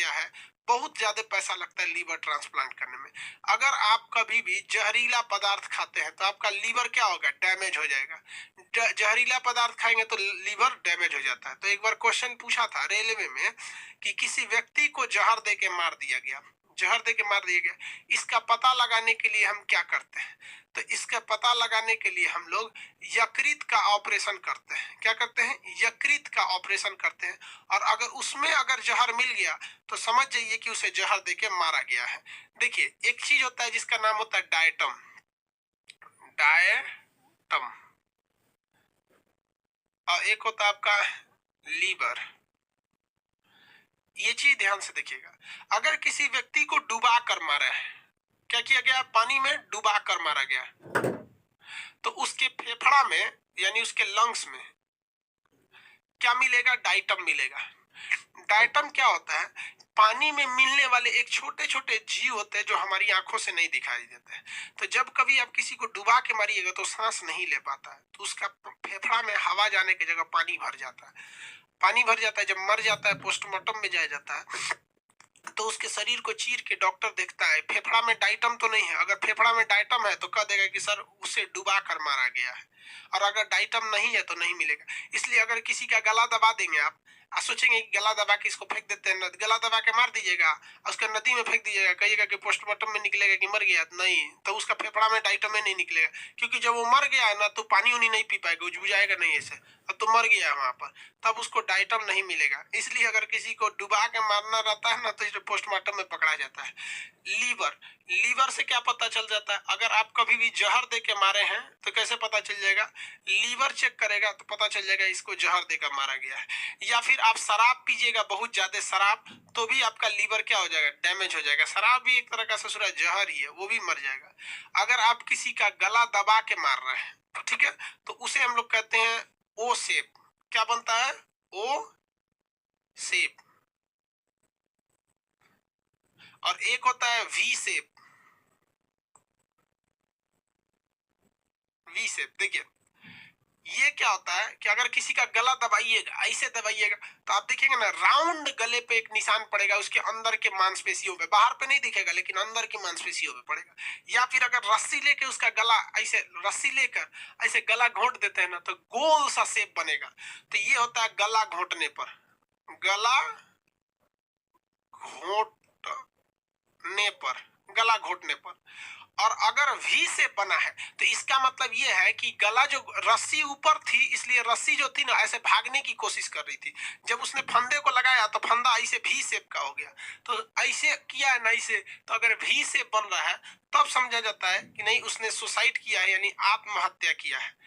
है, बहुत ज्यादा पैसा लगता है लीवर ट्रांसप्लांट करने में। अगर आप कभी भी जहरीला पदार्थ खाते हैं तो आपका लीवर क्या होगा, डैमेज हो जाएगा। जहरीला पदार्थ खाएंगे तो लीवर डैमेज हो जाता है। तो एक बार क्वेश्चन पूछा था रेलवे में कि किसी व्यक्ति को जहर दे के मार दिया गया, जहर दे के मार दिया गया, इसका पता लगाने के लिए हम क्या करते हैं? तो इसका पता लगाने के लिए हम लोग यकृत का ऑपरेशन करते हैं। क्या करते हैं? यकृत का ऑपरेशन करते हैं। और अगर उसमें अगर जहर मिल गया तो समझ जाइए कि उसे जहर देके मारा गया है। देखिए, एक चीज होता है जिसका नाम होता है डायटम, डायटम, और एक होता है आपका लीवर। ये चीज ध्यान से देखिएगा। अगर किसी व्यक्ति को डुबा कर मारा है, क्या किया गया, पानी में डुबा कर मारा गया, तो उसके फेफड़ा में यानी उसके लंग्स में क्या मिलेगा, डायटम मिलेगा। डायटम क्या होता है? पानी में मिलने वाले एक छोटे छोटे जीव होते हैं जो हमारी आंखों से नहीं दिखाई देते हैं। तो जब कभी आप किसी को डुबा के मारिएगा तो सांस नहीं ले पाता है, तो उसका फेफड़ा में हवा जाने की जगह पानी भर जाता है। पानी भर जाता है, जब मर जाता है पोस्टमार्टम में जाया जाता है तो उसके शरीर को चीर के डॉक्टर देखता है फेफड़ा में डायटम तो नहीं है। अगर फेफड़ा में डायटम है तो कह देगा कि सर उसे डुबा कर मारा गया है, और अगर डायटम नहीं है तो नहीं मिलेगा। इसलिए अगर किसी का गला दबा देंगे आप सोचेंगे कि गला दबा के इसको फेंक देते हैं, गला दबा के मार दीजिएगा और उसका नदी में फेंक दीजिएगा, कहिएगा कि पोस्टमार्टम में निकलेगा कि मर गया, नहीं, तो उसका फेफड़ा में डायटम में नहीं निकलेगा, क्योंकि जब वो मर गया है ना तो पानी उनी नहीं पी पाएगा, बुझाएगा नहीं ऐसे, अब तो मर गया है वहां पर, तब उसको डायटम नहीं मिलेगा। इसलिए अगर किसी को डुबा के मारना रहता है ना तो इसे पोस्टमार्टम में पकड़ा जाता है। लीवर, लीवर से क्या पता चल जाता है? अगर आप कभी भी जहर दे के मारे हैं तो कैसे पता चल जाएगा? लीवर चेक करेगा तो पता चल जाएगा इसको जहर देकर मारा गया है। या फिर आप शराब पीजिएगा, बहुत ज्यादा शराब, तो भी आपका लीवर क्या हो जाएगा, डैमेज हो जाएगा। शराब भी एक तरह का ससुरा जहर ही है, वो भी मर जाएगा। अगर आप किसी का गला दबा के मार रहे हैं, ठीक है, तो उसे हम लोग कहते हैं ओ शेप। क्या बनता है? ओ शेप। और एक होता है वी शेप, वी शेप। देखिए ये क्या होता है कि अगर किसी का गला दबाइएगा, ऐसे दबाइएगा, तो आप देखिएगा ना राउंड गले पे एक निशान पड़ेगा, उसके अंदर के मांसपेशियों पे, बाहर पे नहीं दिखेगा लेकिन अंदर की मांसपेशियों पे पड़ेगा। या फिर अगर रस्सी लेके उसका गला ऐसे, रस्सी लेकर ऐसे गला घोंट देते हैं ना तो गोल सा शेप बनेगा। तो ये होता है गला घोंटने पर, गला घोंटने पर, गला घोंटने पर। और अगर वी से बना है तो इसका मतलब ये है कि गला, जो रस्सी ऊपर थी इसलिए रस्सी जो थी ना ऐसे भागने की कोशिश कर रही थी, जब उसने फंदे को लगाया तो फंदा ऐसे वी शेप का हो गया। तो ऐसे किया है ना ऐसे, तो अगर वी शेप बन रहा है तब समझा जाता है कि नहीं उसने सुसाइड किया है, यानी आत्महत्या किया है,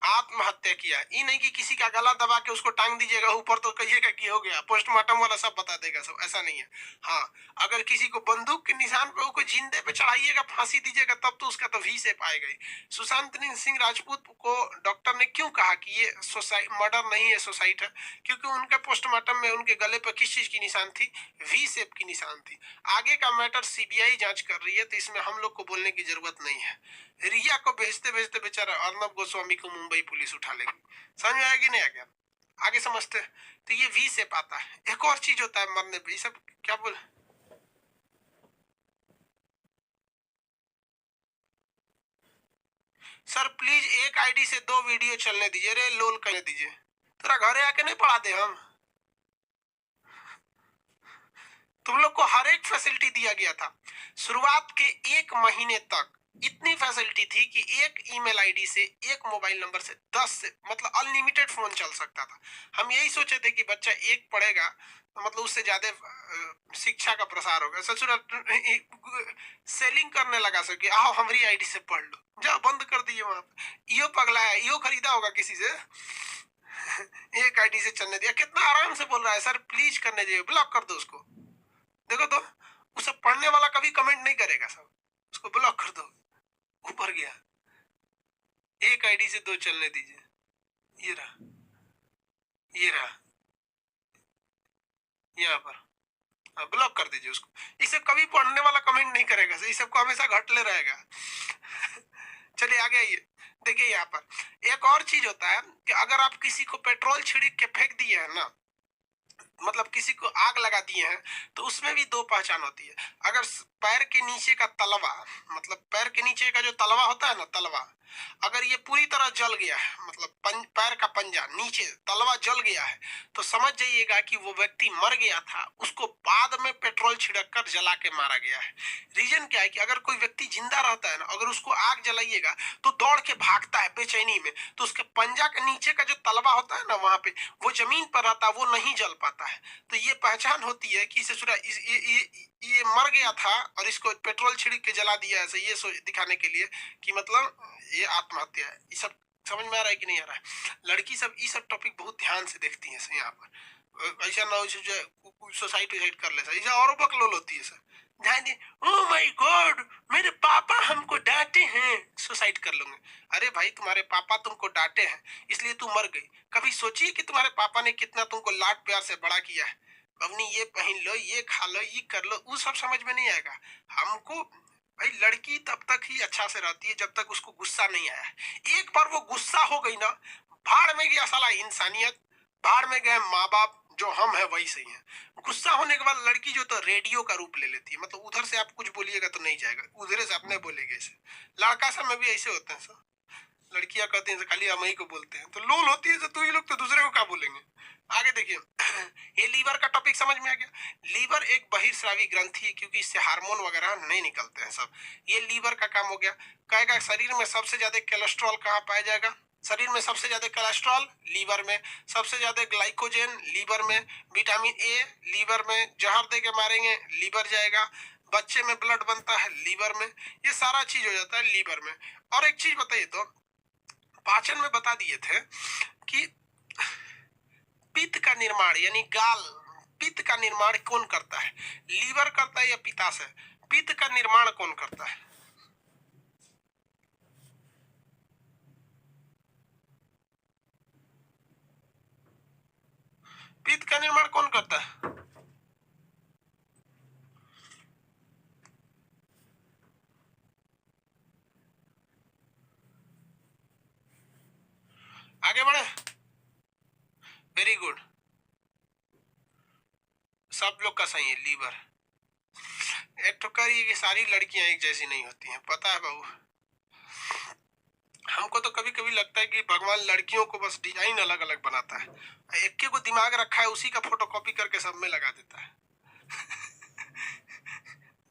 आत्महत्या किया। ये नहीं कि किसी का गला दबा के उसको टांग दीजिएगा ऊपर तो कहिएगा कि हो गया, पोस्टमार्टम वाला सब बता देगा सब, ऐसा नहीं है। हाँ, अगर किसी को बंदूक के निशान पे उसको जिंदे पे चढ़ाइएगा, फांसी दीजिएगा, तब तो उसका तो वी शेप आएगा ही। सुशांत सिंह राजपूत को डॉक्टर ने क्यों कहा कि ये सुसाइड, मर्डर नहीं है, सुसाइड है? क्योंकि उनके पोस्टमार्टम में उनके गले पर किस चीज की निशान थी? वी शेप की निशान थी। आगे का मैटर सीबीआई जांच कर रही है तो इसमें हम लोग को बोलने की जरूरत नहीं है। रिया को भेजते भेजते बेचारा अर्नब गोस्वामी को मुंबई पुलिस उठा लेगी। समझ में आया कि नहीं आ गया? आगे समझते। तो ये वी से पाता है। एक और चीज होता है मरने पे, ये सब क्या बोल, सर प्लीज एक आईडी से 2 वीडियो चलने दीजिए, रे लोल करने दीजिए, तेरा घरे आके नहीं पढ़ा दे हम? तुम लोग को हर एक फैसिलिटी दिया गया था। शुरुआत के 1 महीने तक इतनी फैसिलिटी थी कि एक ईमेल आईडी से, एक मोबाइल नंबर से 10 से मतलब अनलिमिटेड फोन चल सकता था। हम यही सोचे थे कि बच्चा एक पढ़ेगा तो मतलब उससे ज्यादा शिक्षा का प्रसार होगा। ससुर सेलिंग करने लगा सके, आओ हमारी आईडी से पढ़ लो, जाओ बंद कर दिए वहां पे। यो पगला है, यो खरीदा होगा किसी से। एक आईडी से चलने दिया, कितना आराम से बोल रहा है, सर प्लीज करने दीजिए, ब्लॉक कर दो उसको। देखो तो उसे पढ़ने वाला कभी कमेंट नहीं करेगा, सब उसको ब्लॉक कर दो। ऊपर गया, एक आईडी से 2 चलने दीजिए, ये रहा, ये रहा, यहाँ पर ब्लॉक कर दीजिए उसको। इसे कभी पढ़ने वाला कमेंट नहीं करेगा, इस सबको हमेशा घटले रहेगा। चलिए आगे आइए। देखिए यहाँ पर एक और चीज होता है कि अगर आप किसी को पेट्रोल छिड़क के फेंक दिए है ना, मतलब किसी को आग लगा दिए हैं, तो उसमें भी दो पहचान होती है। अगर पैर के नीचे का तलवा, मतलब पैर के नीचे का जो तलवा होता है ना, तलवा, अगर ये पूरी तरह जल गया है, मतलब पैर का पंजा नीचे तलवा जल गया है, तो समझ जाइएगा कि वो व्यक्ति मर गया था, उसको बाद में पेट्रोल छिड़क कर जला के मारा गया है। रीजन क्या है कि अगर कोई व्यक्ति जिंदा रहता है ना, अगर उसको आग जलाइएगा तो दौड़ के भागता है बेचैनी में, तो उसके पंजा के नीचे का जो तलवा होता है ना, वहां पे वो जमीन पर रहता है, वो नहीं जल पाता है। तो ये पहचान होती है कि ये मर गया था और इसको पेट्रोल छिड़क के जला दिया ऐसे, ये दिखाने के लिए कि मतलब ये आत्महत्या है। ये सब समझ में आ रहा है कि नहीं आ रहा है? लड़की सब ये सब टॉपिक बहुत ध्यान से देखती है यहाँ पर, ऐसा ना हो जो सोसाइटी कर ले सर, और बकलोल होती है सर, ध्यान दे, ओह माय गॉड मेरे पापा हमको डांटे हैं, सुसाइड कर लूंगे। अरे भाई तुम्हारे पापा तुमको डांटे हैं इसलिए तू मर गई, कभी सोचिए कि तुम्हारे पापा ने कितना तुमको लाड प्यार से बड़ा किया है। अपनी ये पहन लो, ये खा लो, ये कर लो, वो सब समझ में नहीं आएगा हमको। भाई लड़की तब तक ही अच्छा से रहती है जब तक उसको गुस्सा नहीं आया। एक बार वो गुस्सा हो गई ना, भाड़ में गया साला इंसानियत, भाड़ में गए माँ बाप, जो हम है वही सही है। गुस्सा होने के बाद लड़की जो तो रेडियो का रूप ले लेती है, मतलब उधर से आप कुछ बोलिएगा तो नहीं जाएगा, उधर से अपने बोलेंगे ऐसे। लड़का सब में भी ऐसे होते हैं सर, लड़कियां कहती हैं खाली हम ही को बोलते हैं, तो लोल होती है तो ही लोग तो दूसरे को क्या बोलेंगे। आगे देखिए, ये लीवर का टॉपिक समझ में आ गया। लीवर एक बहिर्स्रावी ग्रंथि है क्योंकि इससे हार्मोन वगैरह नहीं निकलते हैं सब, ये लीवर का काम हो गया। कहेगा शरीर में सबसे ज्यादा कोलेस्ट्रॉल कहाँ पाया जाएगा? शरीर में सबसे ज्यादा कोलेस्ट्रॉल लीवर में, सबसे ज्यादा ग्लाइकोजन लीवर में, विटामिन ए लीवर में, जहर दे के मारेंगे लीवर जाएगा, बच्चे में ब्लड बनता है लीवर में, ये सारा चीज हो जाता है लीवर में। और एक चीज बताइए तो, पाचन में बता दिए थे कि पित्त का निर्माण यानी गाल, पित्त का निर्माण कौन करता है? लीवर करता है या पित्ताशय? पित्त का निर्माण कौन करता है? पित्त का निर्माण कौन करता है? आगे बढ़े, वेरी गुड, सब लोग का सही है लीवर। एक तो करिए कि सारी लड़कियां एक जैसी नहीं होती हैं, पता है बाबू। हमको तो कभी कभी लगता है कि भगवान लड़कियों को बस डिजाइन अलग अलग बनाता है, एक को दिमाग रखा है उसी का फोटोकॉपी करके सब में लगा देता है।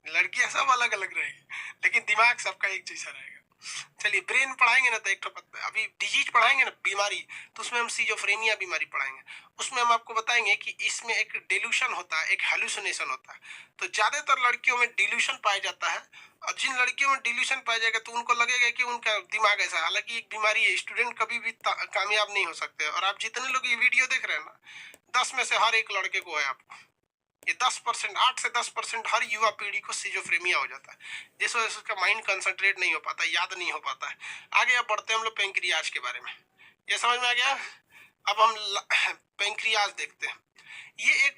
लड़कियां सब अलग अलग रहेगी लेकिन दिमाग सबका एक जैसा रहेगा। चलिए ब्रेन पढ़ाएंगे ना तो एक अभी डिजीज पढ़ाएंगे ना, बीमारी, तो उसमें हम सिजोफ्रेनिया बीमारी पढ़ाएंगे। उसमें हम आपको बताएंगे कि इसमें एक डिल्यूशन होता है, एक हेलुसिनेशन होता है। तो ज्यादातर लड़कियों में डिल्यूशन पाया जाता है, और जिन लड़कियों में डिल्यूशन पाया जाएगा तो उनको लगेगा कि उनका दिमाग ऐसा है, हालांकि एक बीमारी है, स्टूडेंट कभी भी कामयाब नहीं हो सकते। और आप जितने लोग ये वीडियो देख रहे हैं ना, 10 में से हर एक लड़के को है आपको, ये 10%, 8 से 10% हर युवा पीढ़ी को सिजोफ्रेनिया हो जाता है, जिस वजह से उसका माइंड कंसंट्रेट नहीं हो पाता, याद नहीं हो पाता है। आगे अब बढ़ते हैं हम लोग पेंक्रियाज के बारे में, ये समझ में आ गया। अब हम पेंक्रियाज देखते हैं। ये एक